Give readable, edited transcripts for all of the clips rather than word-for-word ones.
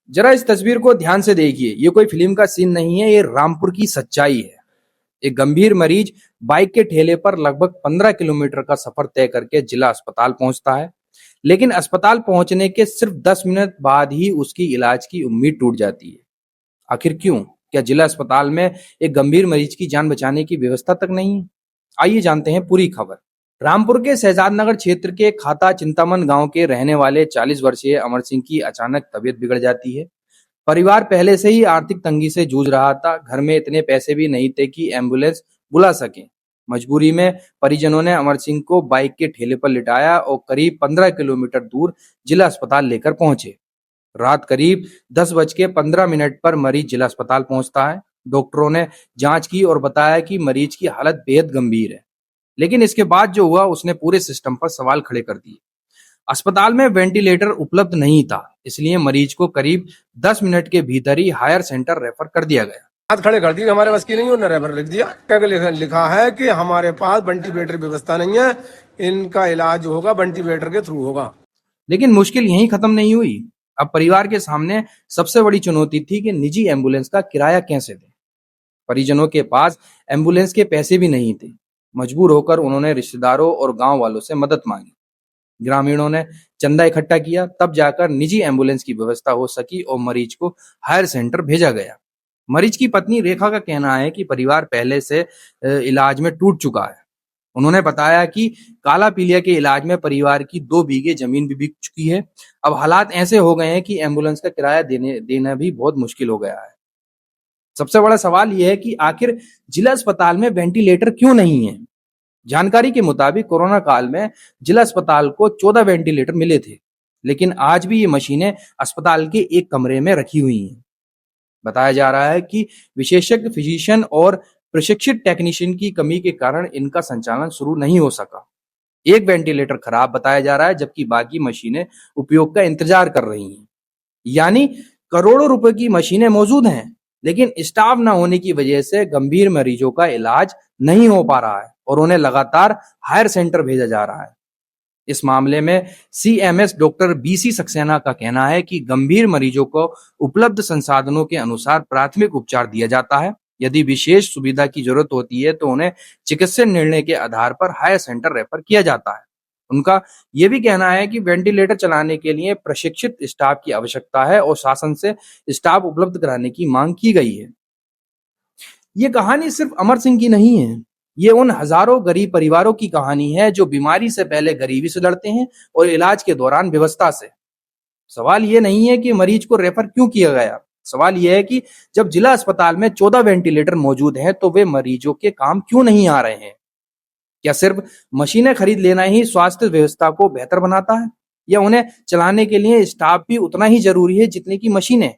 जरा इस तस्वीर को ध्यान से देखिए। ये कोई फिल्म का सीन नहीं है, ये रामपुर की सच्चाई है। एक गंभीर मरीज बाइक के ठेले पर लगभग 15 किलोमीटर का सफर तय करके जिला अस्पताल पहुंचता है, लेकिन अस्पताल पहुंचने के सिर्फ 10 मिनट बाद ही उसकी इलाज की उम्मीद टूट जाती है। आखिर क्यों? क्या जिला अस्पताल में एक गंभीर मरीज की जान बचाने की व्यवस्था तक नहीं है? आइए जानते हैं पूरी खबर। रामपुर के शहजादनगर क्षेत्र के खाता चिंतामन गांव के रहने वाले 40 वर्षीय अमर सिंह की अचानक तबीयत बिगड़ जाती है। परिवार पहले से ही आर्थिक तंगी से जूझ रहा था। घर में इतने पैसे भी नहीं थे कि एम्बुलेंस बुला सकें। मजबूरी में परिजनों ने अमर सिंह को बाइक के ठेले पर लिटाया और करीब 15 किलोमीटर दूर जिला अस्पताल लेकर पहुंचे। रात करीब 10:15 पर मरीज जिला अस्पताल पहुंचता है। डॉक्टरों ने जांच की और बताया कि मरीज की हालत बेहद गंभीर है, लेकिन इसके बाद जो हुआ उसने पूरे सिस्टम पर सवाल खड़े कर दिए। अस्पताल में वेंटिलेटर उपलब्ध नहीं था, इसलिए मरीज को करीब 10 मिनट के भीतर ही हायर सेंटर रेफर कर दिया गया। हाथ खड़े कर दिए, हमारे बस की नहीं, उन्होंने रेफर लिख दिया। क्या लिखा है कि हमारे पास वेंटिलेटर व्यवस्था नहीं है, इनका इलाज होगा वेंटिलेटर के थ्रू होगा। लेकिन मुश्किल यहीं खत्म नहीं हुई। अब परिवार के सामने सबसे बड़ी चुनौती थी कि निजी एम्बुलेंस का किराया कैसे दें। परिजनों के पास एम्बुलेंस के पैसे भी नहीं थे। मजबूर होकर उन्होंने रिश्तेदारों और गांव वालों से मदद मांगी। ग्रामीणों ने चंदा इकट्ठा किया, तब जाकर निजी एम्बुलेंस की व्यवस्था हो सकी और मरीज को हायर सेंटर भेजा गया। मरीज की पत्नी रेखा का कहना है कि परिवार पहले से इलाज में टूट चुका है। उन्होंने बताया कि काला पीलिया के इलाज में परिवार की 2 बीघे जमीन भी बिक चुकी है। अब हालात ऐसे हो गए हैं कि एम्बुलेंस का किराया देना भी बहुत मुश्किल हो गया है। सबसे बड़ा सवाल यह है कि आखिर जिला अस्पताल में वेंटिलेटर क्यों नहीं है? जानकारी के मुताबिक कोरोना काल में जिला अस्पताल को 14 वेंटिलेटर मिले थे, लेकिन आज भी ये मशीनें अस्पताल के एक कमरे में रखी हुई हैं। बताया जा रहा है कि विशेषज्ञ फिजिशियन और प्रशिक्षित टेक्नीशियन की कमी के कारण इनका संचालन शुरू नहीं हो सका। एक वेंटिलेटर खराब बताया जा रहा है, जबकि बाकी मशीनें उपयोग का इंतजार कर रही हैं। यानी करोड़ों रुपए की मशीनें मौजूद हैं, लेकिन स्टाफ न होने की वजह से गंभीर मरीजों का इलाज नहीं हो पा रहा है और उन्हें लगातार हायर सेंटर भेजा जा रहा है। इस मामले में सीएमएस डॉक्टर बीसी सक्सेना का कहना है कि गंभीर मरीजों को उपलब्ध संसाधनों के अनुसार प्राथमिक उपचार दिया जाता है। यदि विशेष सुविधा की जरूरत होती है तो उन्हें चिकित्सीय निर्णय के आधार पर हायर सेंटर रेफर किया जाता है। उनका यह भी कहना है कि वेंटिलेटर चलाने के लिए प्रशिक्षित स्टाफ की आवश्यकता है और शासन से स्टाफ उपलब्ध कराने की मांग की गई है। ये कहानी सिर्फ अमर सिंह की नहीं है, ये उन हजारों गरीब परिवारों की कहानी है जो बीमारी से पहले गरीबी से लड़ते हैं और इलाज के दौरान व्यवस्था से। सवाल ये नहीं है कि मरीज को रेफर क्यों किया गया, सवाल यह है कि जब जिला अस्पताल में 14 वेंटिलेटर मौजूद हैं तो वे मरीजों के काम क्यों नहीं आ रहे हैं? क्या सिर्फ मशीनें खरीद लेना ही स्वास्थ्य व्यवस्था को बेहतर बनाता है, या उन्हें चलाने के लिए स्टाफ भी उतना ही जरूरी है जितने की मशीनें?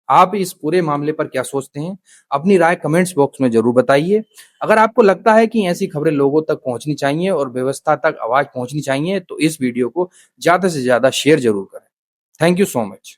आप इस पूरे मामले पर क्या सोचते हैं? अपनी राय कमेंट्स बॉक्स में जरूर बताइए। अगर आपको लगता है कि ऐसी खबरें लोगों तक पहुंचनी चाहिए और व्यवस्था तक आवाज पहुंचनी चाहिए तो इस वीडियो को ज्यादा से ज्यादा शेयर जरूर करें। Thank you so much.